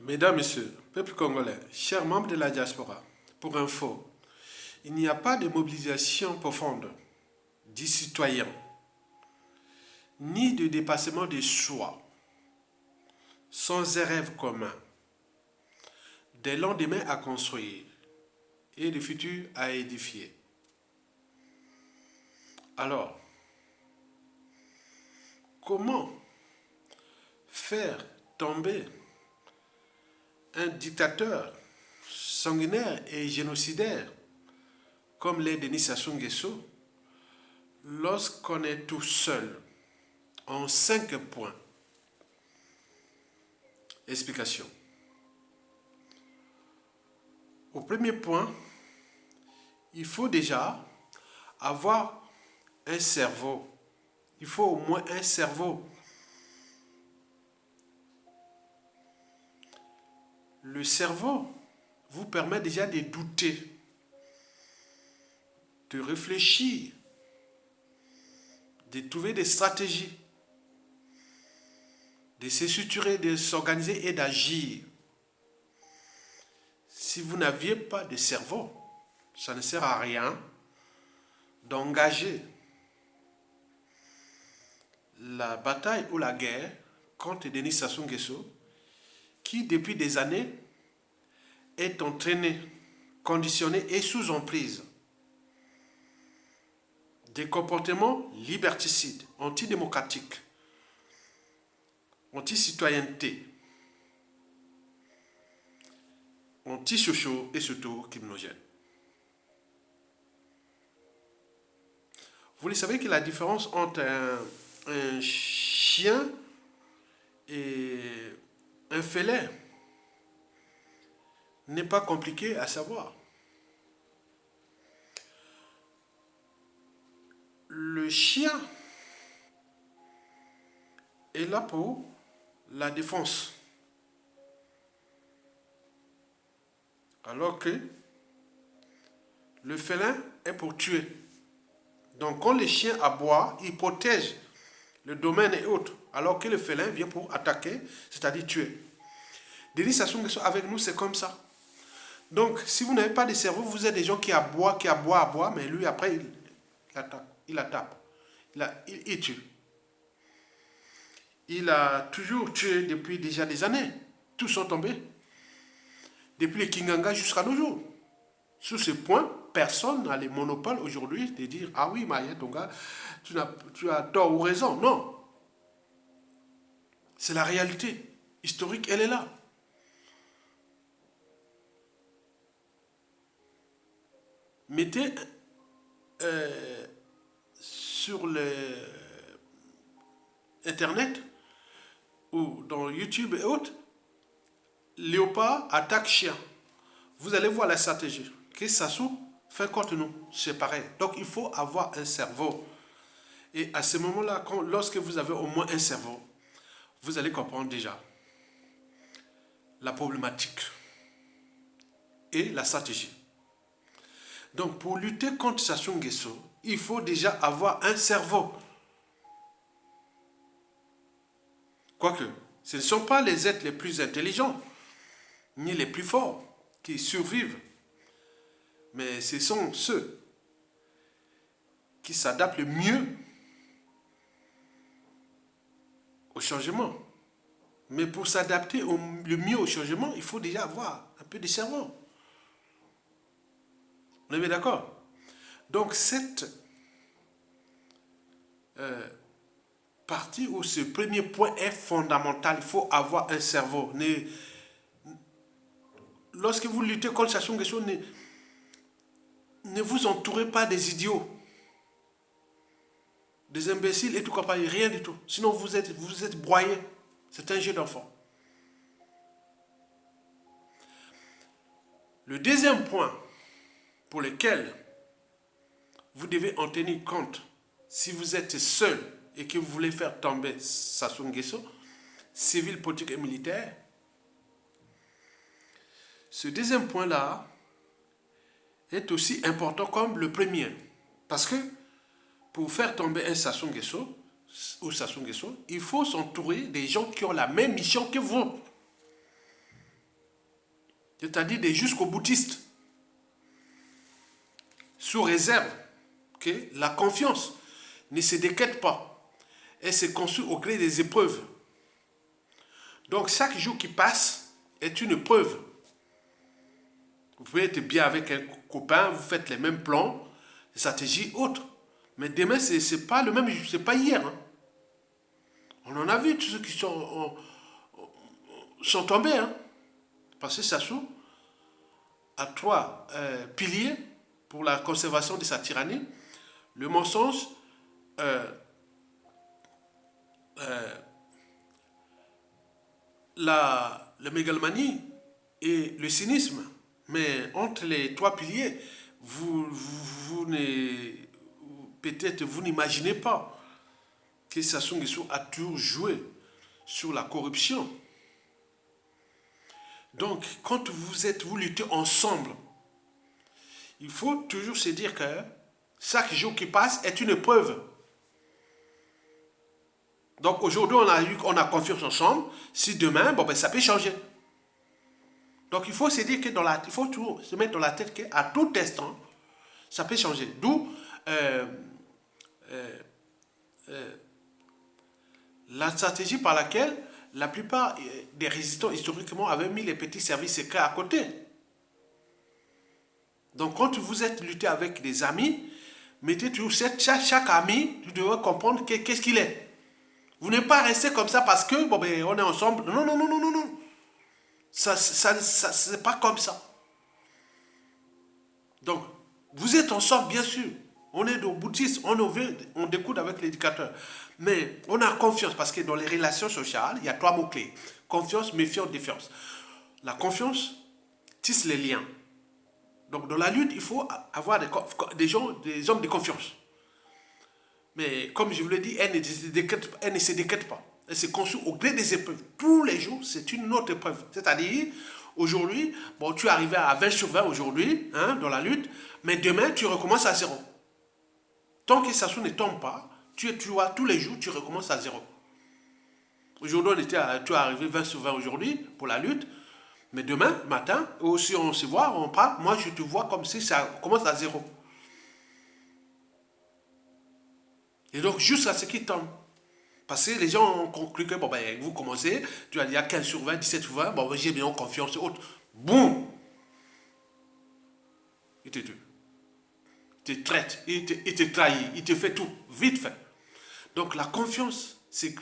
Mesdames, Messieurs, peuple congolais, chers membres de la diaspora, pour info, il n'y a pas de mobilisation profonde du citoyen, ni de dépassement de soi, sans un rêve commun, des lendemains à construire et des futurs à édifier. Alors, comment faire tomber un dictateur sanguinaire et génocidaire comme l'est Denis Sassou Nguesso lorsqu'on est tout seul en 5 points? Explication. Au premier point, il faut déjà avoir un cerveau. Il faut au moins un cerveau. Le cerveau vous permet déjà de douter, de réfléchir, de trouver des stratégies, de se structurer, de s'organiser et d'agir. Si vous n'aviez pas de cerveau, ça ne sert à rien d'engager la bataille ou la guerre contre Denis Sassou Nguesso, qui depuis des années est entraîné, conditionné et sous emprise des comportements liberticides, antidémocratiques, anti-citoyenneté, anti-sociaux et surtout criminogènes. Vous le savez que la différence entre un chien et un félin n'est pas compliquée à savoir. Le chien est là pour la défense, alors que le félin est pour tuer. Donc quand le chien aboie, il protège le domaine et autres, alors que le félin vient pour attaquer, c'est-à-dire tuer. Denis Sassou Nguesso, avec nous, c'est comme ça. Donc, si vous n'avez pas de cerveau, vous êtes des gens qui aboient, mais lui, après, il attaque, il tue. Il a toujours tué depuis déjà des années. Tous sont tombés. Depuis les Kinganga jusqu'à nos jours. Sur ce point, personne n'a le monopole aujourd'hui de dire « Ah oui, Maya Tonga, tu as tort ou raison. » Non. C'est la réalité. Historique, elle est là. Mettez sur Internet ou dans YouTube et autres, léopard attaque chien. Vous allez voir la stratégie. Que Sassou fait contre nous, c'est pareil. Donc il faut avoir un cerveau. Et à ce moment-là, lorsque vous avez au moins un cerveau, vous allez comprendre déjà la problématique et la stratégie. Donc pour lutter contre Sassou Nguesso, il faut déjà avoir un cerveau. Quoique, ce ne sont pas les êtres les plus intelligents, ni les plus forts qui survivent, mais ce sont ceux qui s'adaptent le mieux au changement. Mais pour s'adapter le mieux au changement, il faut déjà avoir un peu de cerveau. On est bien d'accord? Donc cette partie où ce premier point est fondamental, il faut avoir un cerveau. Lorsque vous luttez contre Sassou Nguesso, ne vous entourez pas des idiots, des imbéciles et tout compagnie, rien du tout. Sinon vous êtes broyés. C'est un jeu d'enfant. Le deuxième point pour lequel vous devez en tenir compte si vous êtes seul et que vous voulez faire tomber Sassou Nguesso, civil, politique et militaire, ce deuxième point-là est aussi important comme le premier. Parce que pour faire tomber un Sassou Nguesso, il faut s'entourer des gens qui ont la même mission que vous. c'est-à-dire des jusqu'au boutistes, sous réserve que la confiance ne se décrète pas, elle se construit au gré des épreuves. Donc chaque jour qui passe est une épreuve. Vous pouvez être bien avec un copain, vous faites les mêmes plans, les stratégies autres. Mais demain, c'est pas le même, c'est pas hier. Hein. On en a vu tous ceux qui sont tombés. Hein. Parce que Sassou a trois piliers pour la conservation de sa tyrannie. Le mensonge, la mégalomanie et le cynisme. Mais entre les trois piliers, peut-être vous n'imaginez pas que Sassou Nguesso a toujours joué sur la corruption. Donc, quand vous luttez ensemble, il faut toujours se dire que chaque jour qui passe est une épreuve. Donc aujourd'hui, on a confiance ensemble. Si demain, bon, ben, ça peut changer. Donc il faut se dire que il faut toujours se mettre dans la tête qu'à tout instant, ça peut changer. D'où la stratégie par laquelle la plupart des résistants historiquement avaient mis les petits services secrets à côté. Donc quand vous êtes lutté avec des amis, mettez toujours chaque ami, tu devrais comprendre qu'est-ce qu'il est. Vous n'êtes pas resté comme ça parce que bon, ben, on est ensemble. Non, non, non, non, non, non. Ça c'est pas comme ça. Donc, vous êtes ensemble, bien sûr. On est au bouddhisme, on découle avec l'éducateur. Mais on a confiance parce que dans les relations sociales, il y a trois mots-clés. Confiance, méfiance, défiance. La confiance tisse les liens. Donc, dans la lutte, il faut avoir des hommes de confiance. Mais comme je vous l'ai dit, elle ne se décrète pas. Elle se construit au gré des épreuves. Tous les jours, c'est une autre épreuve. C'est-à-dire, aujourd'hui, bon, tu es arrivé à 20 sur 20 aujourd'hui, hein, dans la lutte, mais demain, tu recommences à zéro. Tant que Sassou ne tombe pas, tu vois, tous les jours, tu recommences à zéro. Aujourd'hui, tu es arrivé 20 sur 20 aujourd'hui pour la lutte, mais demain matin, aussi on se voit, on parle, moi je te vois comme si ça commence à zéro. Et donc, juste à ce qui tombe. Parce que les gens ont conclu que bon, ben, vous commencez, tu as dit à 15 sur 20, 17 sur 20, bon, ben, j'ai bien confiance et autres. Boum! Il te tue. Il te traite, il te trahit, il te fait tout, vite fait. Donc la confiance, c'est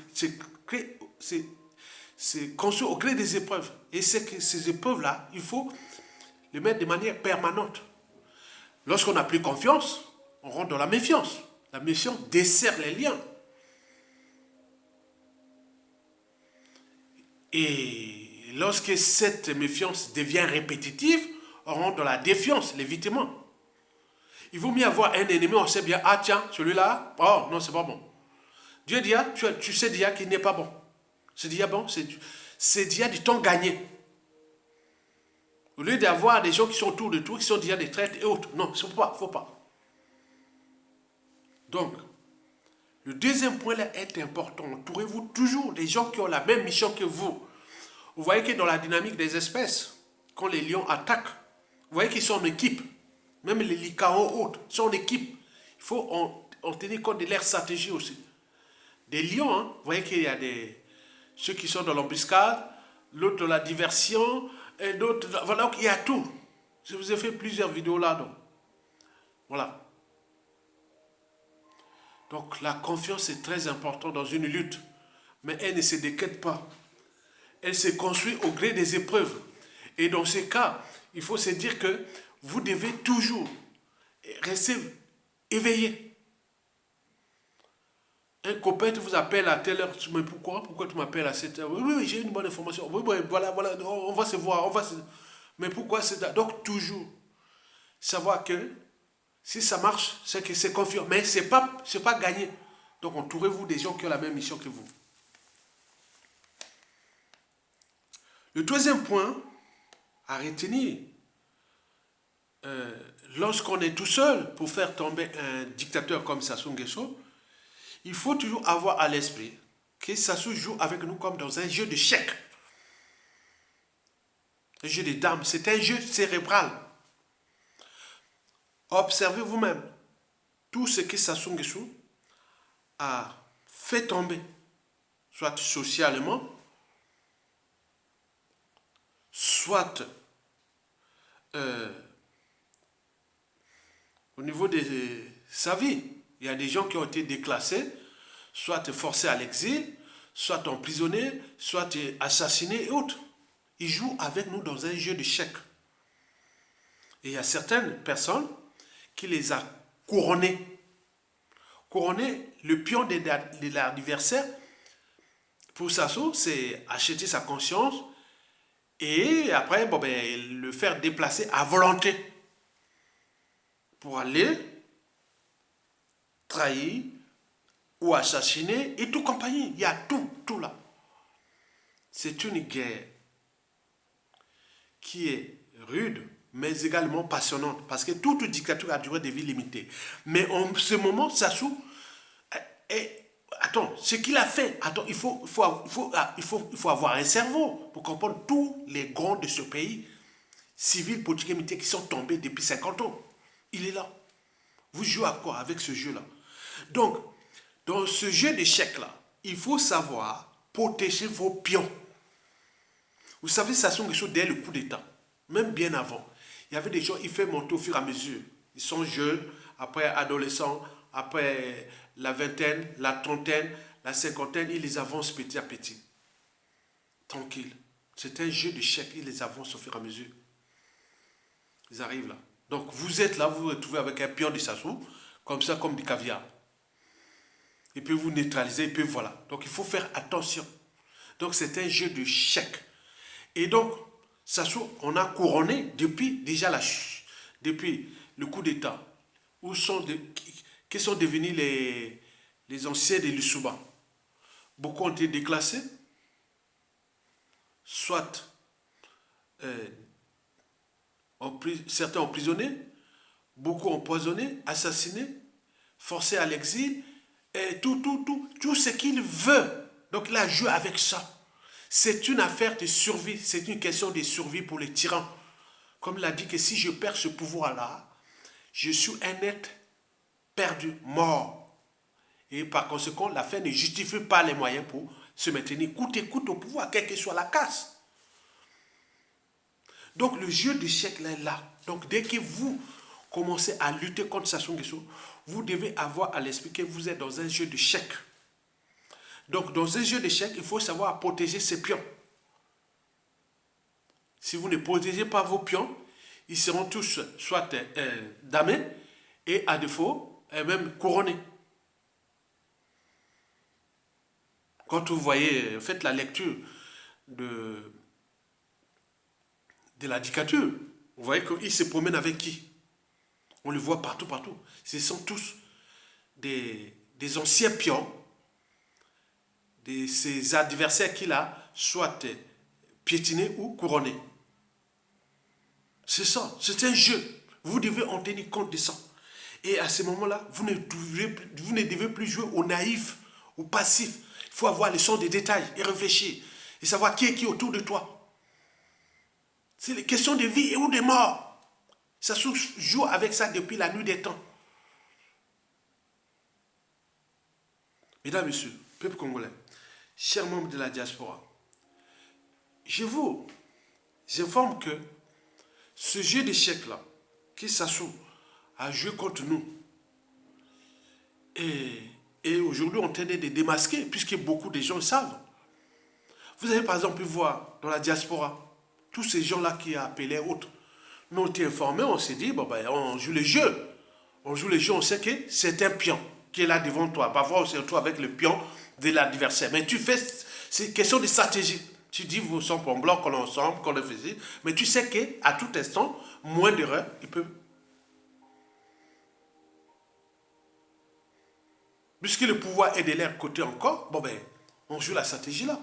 construit au gré des épreuves. Et c'est que ces épreuves-là, il faut les mettre de manière permanente. Lorsqu'on n'a plus confiance, on rentre dans la méfiance. La méfiance dessert les liens. Et lorsque cette méfiance devient répétitive, on rentre dans la défiance, l'évitement. Il vaut mieux avoir un ennemi, on sait bien, ah tiens, celui-là, oh non, c'est pas bon. Dieu dit, tu sais déjà qu'il n'est pas bon. C'est déjà bon, c'est déjà du temps gagné. Au lieu d'avoir des gens qui sont autour de tout, qui sont déjà des traites et autres. Non, il ne faut pas. Donc, le deuxième point là est important. Entourez-vous toujours des gens qui ont la même mission que vous. Vous voyez que dans la dynamique des espèces, quand les lions attaquent, vous voyez qu'ils sont en équipe. Même les licaons autres sont en équipe. Il faut en tenir compte de leur stratégie aussi. Des lions, hein, vous voyez qu'il y a ceux qui sont dans l'embuscade, l'autre dans la diversion, et d'autres, voilà, il y a tout. Je vous ai fait plusieurs vidéos là, donc. Voilà. Donc la confiance est très importante dans une lutte, mais elle ne se décrète pas. Elle se construit au gré des épreuves. Et dans ces cas, il faut se dire que vous devez toujours rester éveillé. Un copain vous appelle à telle heure, mais pourquoi tu m'appelles à cette heure? Oui, j'ai une bonne information. Oui, voilà, on va se voir. Mais pourquoi c'est ça? Donc toujours savoir que si ça marche, c'est que c'est confiant. Mais c'est pas gagné. Donc entourez-vous des gens qui ont la même mission que vous. Le troisième point à retenir, lorsqu'on est tout seul pour faire tomber un dictateur comme Sassou Nguesso, il faut toujours avoir à l'esprit que Sassou joue avec nous comme dans un jeu d'échecs. Un jeu de dames, c'est un jeu cérébral. Observez vous-même tout ce que Sassou Nguesso a fait tomber, soit socialement, soit au niveau de sa vie. Il y a des gens qui ont été déclassés, soit forcés à l'exil, soit emprisonnés, soit assassinés et autres. Ils jouent avec nous dans un jeu d'échecs. Et il y a certaines personnes qui les a couronnés. Couronner le pion de l'adversaire, pour Sassou, c'est acheter sa conscience et après le faire déplacer à volonté pour aller trahir ou assassiner et tout compagnie. Il y a tout là. C'est une guerre qui est rude, mais également passionnante, parce que toute dictature a duré des vies limitées. Mais en ce moment, Sassou, attends, ce qu'il a fait, attends, il faut avoir un cerveau pour comprendre tous les grands de ce pays, civils, politiques et militaires, qui sont tombés depuis 50 ans. Il est là. Vous jouez à quoi avec ce jeu-là? Donc, dans ce jeu d'échecs-là, il faut savoir protéger vos pions. Vous savez, Sassou Nguesso, dès le coup d'État, même bien avant, il y avait des gens, ils font monter au fur et à mesure. Ils sont jeunes, après adolescents, après la vingtaine, la trentaine, la cinquantaine, ils les avancent petit à petit. Tranquille. C'est un jeu d'échecs, ils les avancent au fur et à mesure. Ils arrivent là. Donc vous êtes là, vous vous retrouvez avec un pion de Sassou, comme ça, comme du caviar. Il peut vous neutraliser, et puis voilà. Donc il faut faire attention. Donc c'est un jeu d'échecs. Et donc, Sassou, on a couronné depuis déjà depuis le coup d'État, qui sont devenus les anciens de l'Issouba. Beaucoup ont été déclassés, soit certains emprisonnés, beaucoup empoisonnés, assassinés, forcés à l'exil, et tout ce qu'il veut. Donc il a joué avec ça. C'est une affaire de survie, c'est une question de survie pour les tyrans. Comme il a dit que si je perds ce pouvoir-là, je suis un être perdu, mort. Et par conséquent, l'affaire ne justifie pas les moyens pour se maintenir coûte et coûte au pouvoir, quelle que soit la casse. Donc le jeu d'échecs est là. Donc dès que vous commencez à lutter contre Sassou Nguesso, vous devez avoir à l'esprit que vous êtes dans un jeu d'échecs. Donc dans un jeu d'échecs, il faut savoir protéger ses pions. Si vous ne protégez pas vos pions, ils seront tous soit damés et à défaut, même couronnés. Quand vous voyez, faites la lecture de la dictature, vous voyez qu'ils se promènent avec qui? On le voit partout. Ce sont tous des anciens pions, de ses adversaires qu'il a soit piétinés ou couronnés. C'est ça, c'est un jeu. Vous devez en tenir compte de ça. Et à ce moment-là, vous ne devez plus jouer au naïf, au passif. Il faut avoir le son des détails et réfléchir. Et savoir qui est qui autour de toi. C'est les questions de vie et ou de mort. Ça se joue avec ça depuis la nuit des temps. Mesdames, Messieurs, peuple congolais, chers membres de la diaspora, je vous informe que ce jeu d'échecs-là, qui Sassou a joué contre nous, et aujourd'hui on tenait de démasquer, puisque beaucoup de gens le savent. Vous avez par exemple pu voir dans la diaspora, tous ces gens-là qui appelaient autres, nous ont été informés, on s'est dit, on joue le jeu. On joue le jeu, on sait que c'est un pion qui est là devant toi. Parfois, on se retrouve avec le pion de l'adversaire. Mais tu fais, c'est question de stratégie. Tu dis, vous sommes en bloc, on est ensemble, qu'on est fait. Mais tu sais qu'à tout instant, moins d'erreurs, il peut. Puisque le pouvoir est de leur côté encore, on joue la stratégie là.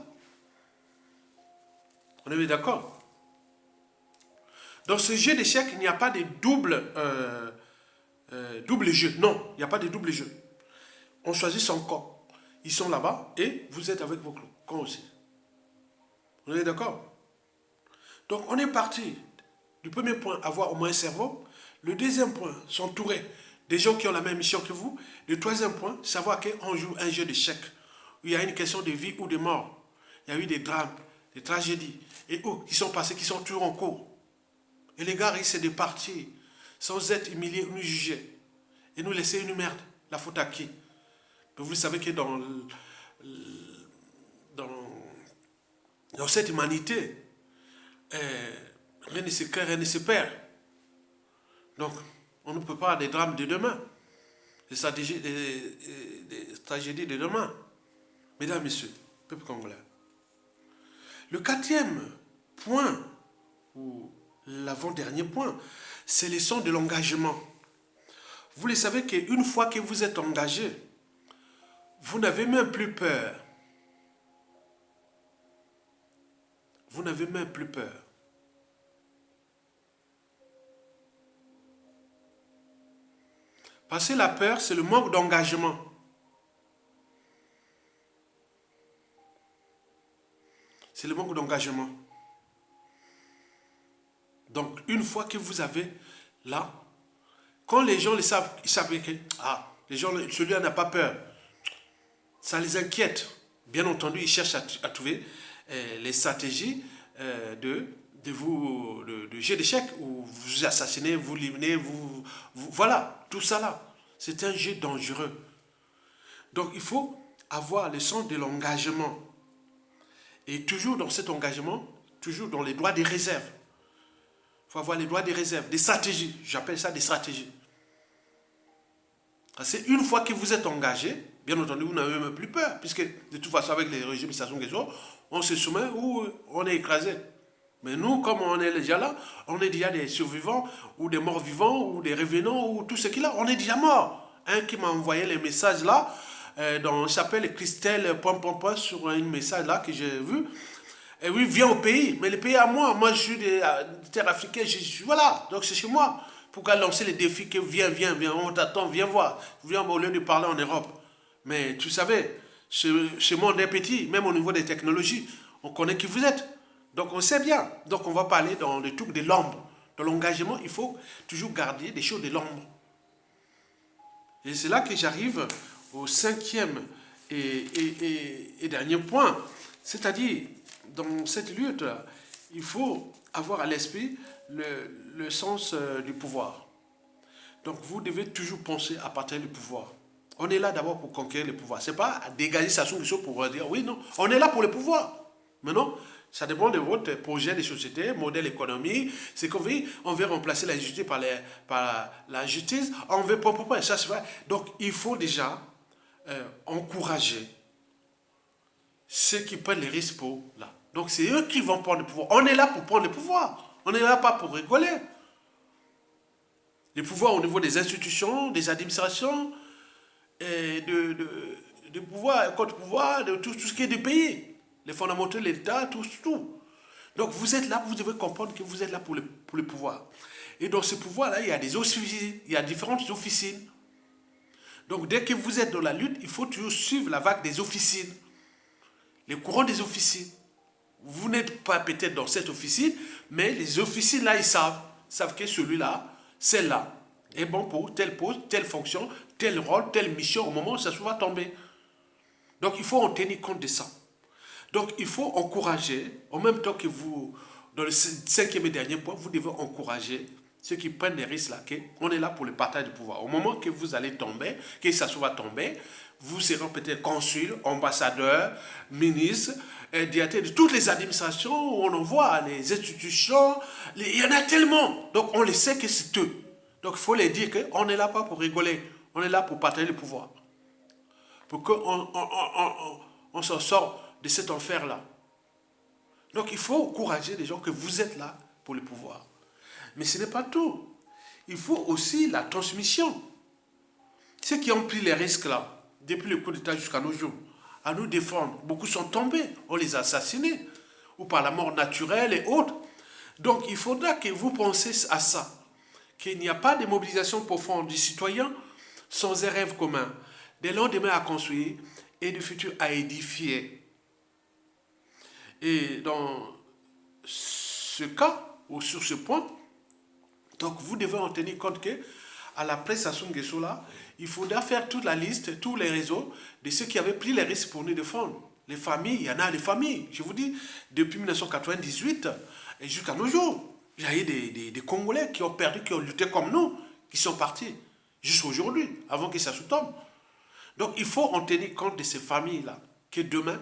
On est bien d'accord? Dans ce jeu d'échecs, il n'y a pas de double jeu. Non, il n'y a pas de double jeu. On choisit son camp. Ils sont là-bas et vous êtes avec vos camps aussi. On est d'accord? Donc on est parti du premier point, avoir au moins un cerveau. Le deuxième point, s'entourer des gens qui ont la même mission que vous. Le troisième point, savoir qu'on joue un jeu d'échecs, où il y a une question de vie ou de mort. Il y a eu des drames, des tragédies, et qui sont passés, qui sont toujours en cours. Et les gars risquent de partir sans être humiliés ou jugés. Et nous laisser une merde. La faute à qui? Mais vous savez que dans cette humanité, rien ne se crée, rien ne se perd. Donc, on ne peut pas des drames de demain, des tragédies de demain. Mesdames, Messieurs, peuple congolais. Le quatrième point, ou l'avant-dernier point, c'est le sens de l'engagement. Vous le savez qu'une fois que vous êtes engagé, vous n'avez même plus peur. Vous n'avez même plus peur. Parce que la peur, c'est le manque d'engagement. C'est le manque d'engagement. Donc, une fois que vous avez là, quand les gens le savent, ils savent que les gens, celui-là n'a pas peur. Ça les inquiète. Bien entendu, ils cherchent à trouver les stratégies de jeu d'échecs où vous assassinez, vous liminez, voilà, tout ça là. C'est un jeu dangereux. Donc, il faut avoir le sens de l'engagement. Et toujours dans cet engagement, toujours dans les droits des réserves. Il faut avoir les droits des réserves, des stratégies. J'appelle ça des stratégies. C'est une fois que vous êtes engagé, bien entendu, vous n'avez même plus peur, puisque de toute façon, avec les régimes de Sassou Nguesso, on se soumet ou on est écrasé. Mais nous, comme on est déjà là, on est déjà des survivants, ou des morts vivants, ou des revenants, ou tout ce qu'il a, on est déjà mort. Un qui m'a envoyé les messages là, il s'appelle Christelle sur un message là que j'ai vu. Et oui, viens au pays, mais le pays à moi, je suis de terre africaine, voilà, donc c'est chez moi. Pourquoi lancer les défis que viens, on t'attend, viens voir, viens au lieu de parler en Europe. Mais tu savais, ce monde est petit, même au niveau des technologies, on connaît qui vous êtes. Donc on sait bien. Donc on va parler dans le truc de l'ombre. Dans l'engagement, il faut toujours garder des choses de l'ombre. Et c'est là que j'arrive au cinquième et dernier point. C'est-à-dire, dans cette lutte, il faut avoir à l'esprit le sens du pouvoir. Donc vous devez toujours penser à partir du pouvoir. On est là d'abord pour conquérir le pouvoir. Ce n'est pas dégager Sassou Nguesso pour dire oui, non. On est là pour le pouvoir. Mais non, ça dépend de votre projet de société, modèle économique. C'est qu'on veut, on veut remplacer la justice par la justice. On veut pas. Ça, c'est vrai. Donc il faut déjà encourager ceux qui prennent les risques pour là. Donc c'est eux qui vont prendre le pouvoir. On est là pour prendre le pouvoir. On n'est là pas pour rigoler. Le pouvoir au niveau des institutions, des administrations, et de pouvoir, contre-pouvoir, de tout ce qui est du pays. Les fondamentaux de l'État, tout. Donc vous êtes là, vous devez comprendre que vous êtes là pour le pouvoir. Et dans ce pouvoir-là, il y a des officines, il y a différentes officines. Donc dès que vous êtes dans la lutte, il faut toujours suivre la vague des officines. Les courants des officines. Vous n'êtes pas peut-être dans cette officine, mais les officines là, ils savent que celui-là, celle-là, est bon pour tel poste, telle fonction, tel rôle, telle mission au moment où ça va tomber. Donc il faut en tenir compte de ça. Donc il faut encourager, en même temps que vous, dans le cinquième et dernier point, vous devez encourager ceux qui prennent des risques là, on est là pour le partage du pouvoir. Au moment que vous allez tomber, que ça va tomber, vous serez peut-être consul, ambassadeur, ministre, directeur de toutes les administrations, on en voit, les institutions, il y en a tellement. Donc on le sait que c'est eux. Donc il faut les dire qu'on n'est là pas pour rigoler, on est là pour partager le pouvoir. Pour qu'on s'en sort de cet enfer-là. Donc il faut encourager les gens que vous êtes là pour le pouvoir. Mais ce n'est pas tout. Il faut aussi la transmission. Ceux qui ont pris les risques là, depuis le coup d'État jusqu'à nos jours, à nous défendre, beaucoup sont tombés, on les a assassinés, ou par la mort naturelle et autres. Donc il faudra que vous pensiez à ça, qu'il n'y a pas de mobilisation profonde du citoyen sans un rêve commun, des lendemains à construire et du futur à édifier. Et dans ce cas ou sur ce point. Donc, vous devez en tenir compte que à la prestation Nguesso là, il faudra faire toute la liste, tous les réseaux de ceux qui avaient pris les risques pour nous défendre. Les familles, il y en a des familles. Je vous dis, depuis 1998 et jusqu'à nos jours, il y a eu des Congolais qui ont perdu, qui ont lutté comme nous, qui sont partis jusqu'à aujourd'hui, avant que ça se tombe. Donc, il faut en tenir compte de ces familles-là, que demain,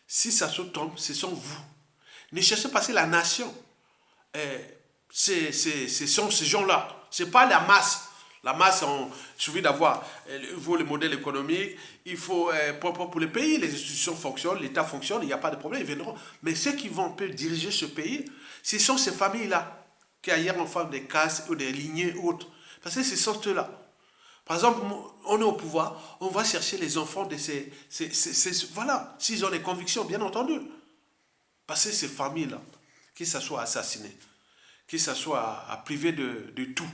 si ça se tombe, ce sont vous. Ne cherchez pas, c'est la nation. Ce sont ces gens-là. Ce n'est pas la masse. La masse, il suffit d'avoir le modèle économique, il faut, pour les pays, les institutions fonctionnent, l'État fonctionne, il n'y a pas de problème, ils viendront. Mais ceux qui vont peut diriger ce pays, ce sont ces familles-là, qui ailleurs en forme des castes ou des lignées ou autres. Parce que ce sont eux-là. Par exemple, on est au pouvoir, on va chercher les enfants de voilà, s'ils ont des convictions, bien entendu. Parce que ces familles-là, que ça soit assassiné, que ça soit à priver de tout,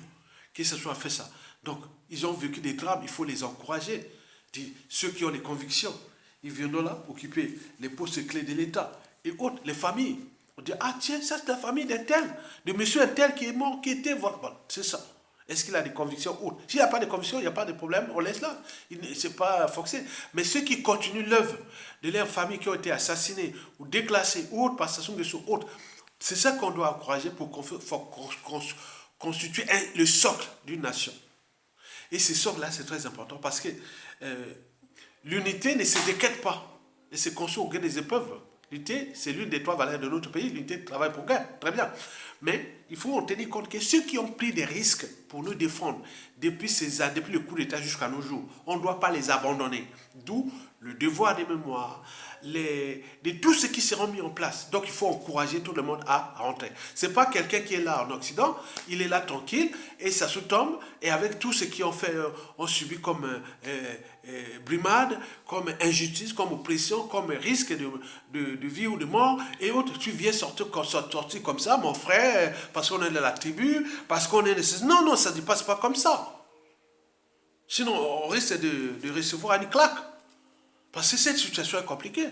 que ça soit fait ça. Donc, ils ont vécu des drames, il faut les encourager. Ceux qui ont des convictions, ils viendront là occuper les postes clés de l'État. Et autres, les familles. On dit, ah tiens, ça c'est la famille d'un tel, de monsieur un tel qui est mort, qui était, voilà, c'est ça. Est-ce qu'il a des convictions autres? S'il n'y a pas de convictions, il n'y a pas de problème, on laisse là. C'est pas forcé. Mais ceux qui continuent l'œuvre de leurs familles qui ont été assassinées ou déclassées ou autres par station de sous autres, c'est ça qu'on doit encourager pour constituer le socle d'une nation. Et ce socle-là, c'est très important parce que l'unité ne se déquête pas. Elle se construit au gré des épreuves. L'unité, c'est l'une des trois valeurs de notre pays. L'unité travaille pour gain. Très bien. Mais il faut en tenir compte que ceux qui ont pris des risques pour nous défendre depuis le coup d'État jusqu'à nos jours, on ne doit pas les abandonner. D'où le devoir de mémoire, de tout ce qui sera mis en place. Donc il faut encourager tout le monde à rentrer. Ce n'est pas quelqu'un qui est là en Occident, il est là tranquille et ça se tombe. Et avec tout ce qu'ils ont subi comme brimade, comme injustice, comme oppression, comme risque de vie ou de mort et autres, tu viens sortir comme ça, mon frère, parce qu'on est de la tribu, parce qu'on est de... Non, ça ne passe pas comme ça. Sinon, on risque de recevoir une claque. Parce que cette situation est compliquée.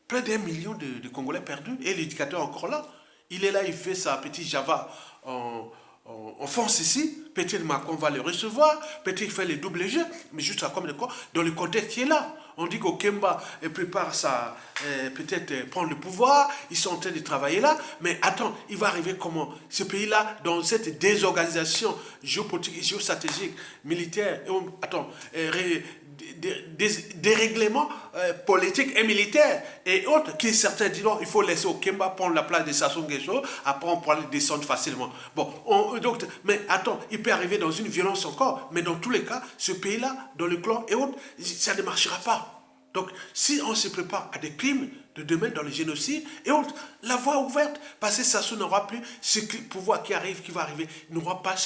Près d'1 million de Congolais perdus et l'éducateur encore là. Il est là, il fait sa petite Java en France ici. Peut-être Macron va le recevoir, peut-être il fait les doubles jeux, mais juste comme dans le contexte qui est là. On dit qu'Okemba prépare ça, peut-être prendre le pouvoir, ils sont en train de travailler là, mais attends, il va arriver comment? Ce pays-là, dans cette désorganisation géopolitique, géostratégique, militaire, dérèglement politique et militaire et autres, qui certains disent non, il faut laisser Okemba prendre la place de Sassou Nguesso, après on pourra le descendre facilement. Bon, donc, mais attends, il peut arriver dans une violence encore, mais dans tous les cas, ce pays-là, dans le clan et autres, ça ne marchera pas. Donc, si on se prépare à des crimes de demain dans le génocide et autres, la voie ouverte, parce que Sassou n'aura plus ce pouvoir qui va arriver, il n'aura pas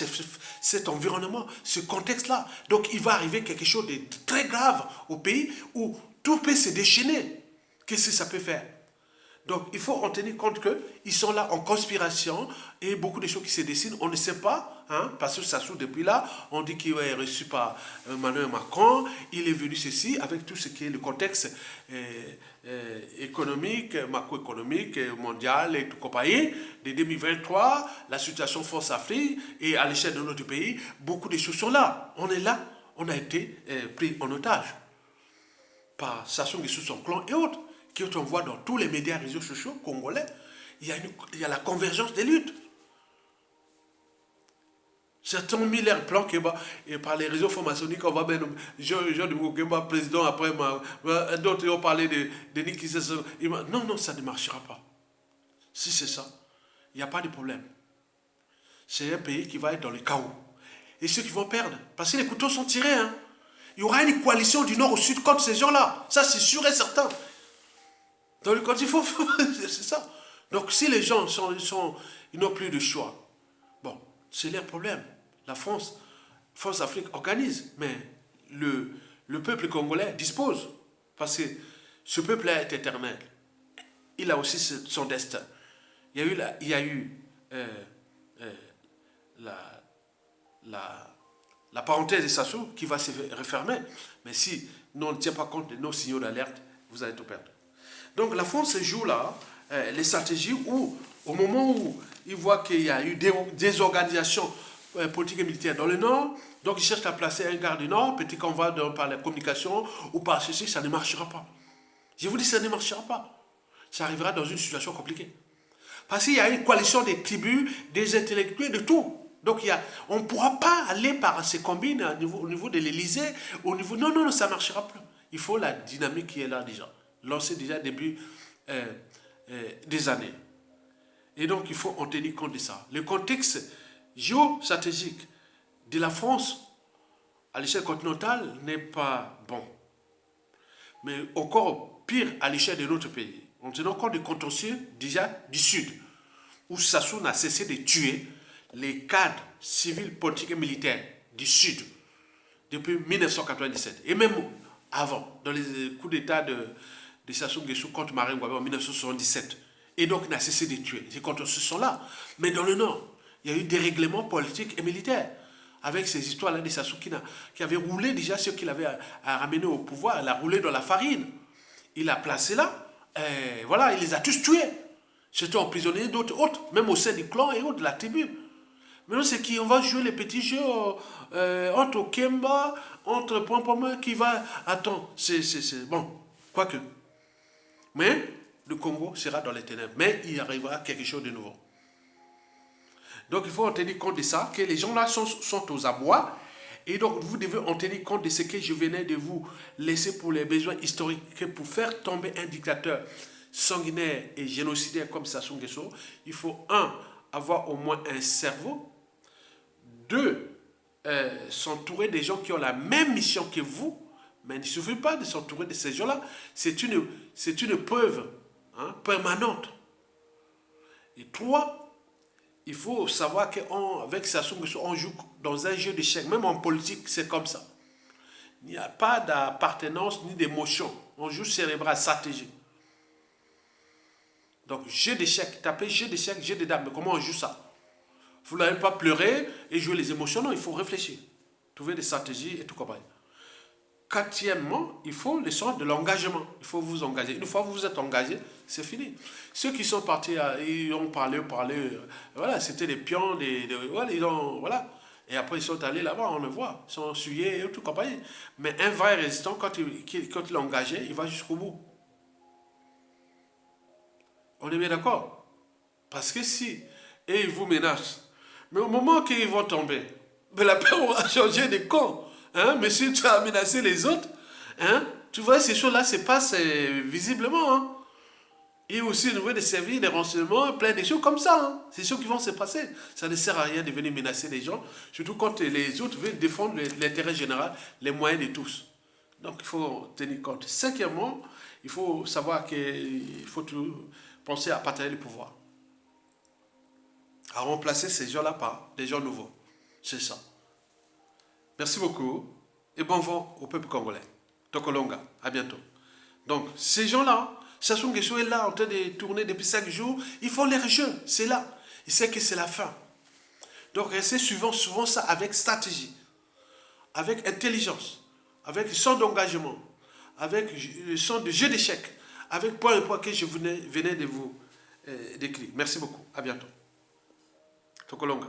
cet environnement, ce contexte-là. Donc, il va arriver quelque chose de très grave au pays où tout peut se déchaîner. Qu'est-ce que ça peut faire? Donc, il faut en tenir compte qu'ils sont là en conspiration et beaucoup de choses qui se dessinent. On ne sait pas, hein, parce que Sassou, depuis là, on dit qu'il est reçu par Emmanuel Macron. Il est venu ceci avec tout ce qui est le contexte économique, macroéconomique, mondial et tout compagnie. De 2023, la situation force Afrique et à l'échelle de notre pays, beaucoup de choses sont là. On est là, on a été pris en otage par Sassou Nguesso, son clan et autres. Qu'on voit dans tous les médias réseaux sociaux congolais, il y a la convergence des luttes. Certains ont mis leur plan et par les réseaux francs-maçonniques, on va bien Jean de Moukemba, président après, d'autres ont parlé de Denis Kiseso. Non, ça ne marchera pas. Si c'est ça, il n'y a pas de problème. C'est un pays qui va être dans le chaos. Et ceux qui vont perdre, parce que les couteaux sont tirés, hein. Il y aura une coalition du nord au sud contre ces gens-là. Ça, c'est sûr et certain. Dans le code, il faut... c'est ça. Donc, si les gens ils n'ont plus de choix, bon, c'est leur problème. La France Afrique organise, mais le peuple congolais dispose. Parce que ce peuple-là est éternel. Il a aussi son destin. Il y a eu la parenthèse de Sassou qui va se refermer. Mais si nous on ne tient pas compte de nos signaux d'alerte, vous allez tout perdre. Donc la France joue là les stratégies où, au moment où ils voient qu'il y a eu des organisations politiques et militaires dans le Nord, donc ils cherchent à placer un garde du Nord, peut-être qu'on va par la communication ou par ceci, ça ne marchera pas. Je vous dis, ça ne marchera pas. Ça arrivera dans une situation compliquée. Parce qu'il y a une coalition des tribus, des intellectuels, de tout. Donc on ne pourra pas aller par ces combines au niveau de l'Élysée, au niveau... Non, non, non, ça ne marchera plus. Il faut la dynamique qui est là déjà. Lancée déjà début des années. Et donc, il faut en tenir compte de ça. Le contexte géostratégique de la France à l'échelle continentale n'est pas bon. Mais encore pire à l'échelle de notre pays. On tient compte des contentieux déjà du Sud, où Sassou n'a cessé de tuer les cadres civils, politiques et militaires du Sud depuis 1997. Et même avant, dans les coups d'État de Sassou Nguesso contre Marine Ngouabe en 1977. Et donc, il n'a cessé de tuer. Les contentieux sont là. Mais dans le Nord, il y a eu des règlements politiques et militaires. Avec ces histoires-là de Sassou qui avait roulé déjà ce qu'il avait à ramener au pouvoir. Il a roulé dans la farine. Il a placé là. Et voilà, il les a tous tués. C'était emprisonnés d'autres autres, même au sein du clan et autres, de la tribu. Maintenant, c'est qui on va jouer les petits jeux entre Kemba, entre Pompoma, qui va... Attends, c'est... Bon, quoique. Mais le Congo sera dans les ténèbres. Mais il arrivera quelque chose de nouveau. Donc, il faut en tenir compte de ça, que les gens-là sont aux abois. Et donc, vous devez en tenir compte de ce que je venais de vous laisser pour les besoins historiques, que pour faire tomber un dictateur sanguinaire et génocidaire comme Sassou Nguesso, il faut, un, avoir au moins un cerveau, deux, s'entourer des gens qui ont la même mission que vous, mais il ne suffit pas de s'entourer de ces gens-là, c'est une preuve permanente. Et trois, il faut savoir qu'avec Sassou Nguesso, on joue dans un jeu d'échecs. Même en politique, c'est comme ça. Il n'y a pas d'appartenance ni d'émotion. On joue cérébral, stratégique. Donc, jeu d'échecs. Tapez jeu d'échecs, jeu de dames. Mais comment on joue ça? Vous n'allez pas pleurer et jouer les émotions. Non, il faut réfléchir. Trouver des stratégies et tout comme ça. Quatrièmement, il faut le sens de l'engagement. Il faut vous engager. Une fois que vous vous êtes engagé, c'est fini. Ceux qui sont partis, ils ont parlé, voilà, c'était des pions, voilà, voilà. Et après, ils sont allés là-bas, on le voit. Ils sont essuyés et tout compagnie. Mais un vrai résistant, quand il est engagé, il va jusqu'au bout. On est bien d'accord? Parce que si, et ils vous menacent, mais au moment qu'ils vont tomber, mais la paix va changer de camp. Hein? Mais si tu as menacé les autres, hein? Tu vois, ces choses-là se passent visiblement. Hein? Et aussi, au niveau des services, des renseignements, plein de choses comme ça. Hein? C'est choses qui vont se passer. Ça ne sert à rien de venir menacer les gens, surtout quand les autres veulent défendre l'intérêt général, les moyens de tous. Donc, il faut tenir compte. Cinquièmement, il faut savoir qu'il faut penser à partager le pouvoir. À remplacer ces gens-là par des gens nouveaux. C'est ça. Merci beaucoup et bon vent au peuple congolais. Tokolonga, à bientôt. Donc, ces gens-là, Sassou Nguesso est là en train de tourner depuis 5 jours, ils font leur jeu, c'est là. Ils savent que c'est la fin. Donc, restez souvent ça avec stratégie, avec intelligence, avec le sens d'engagement, avec le sens de jeu d'échecs, avec point et point que je venais de vous décrire. Merci beaucoup, à bientôt. Tokolonga.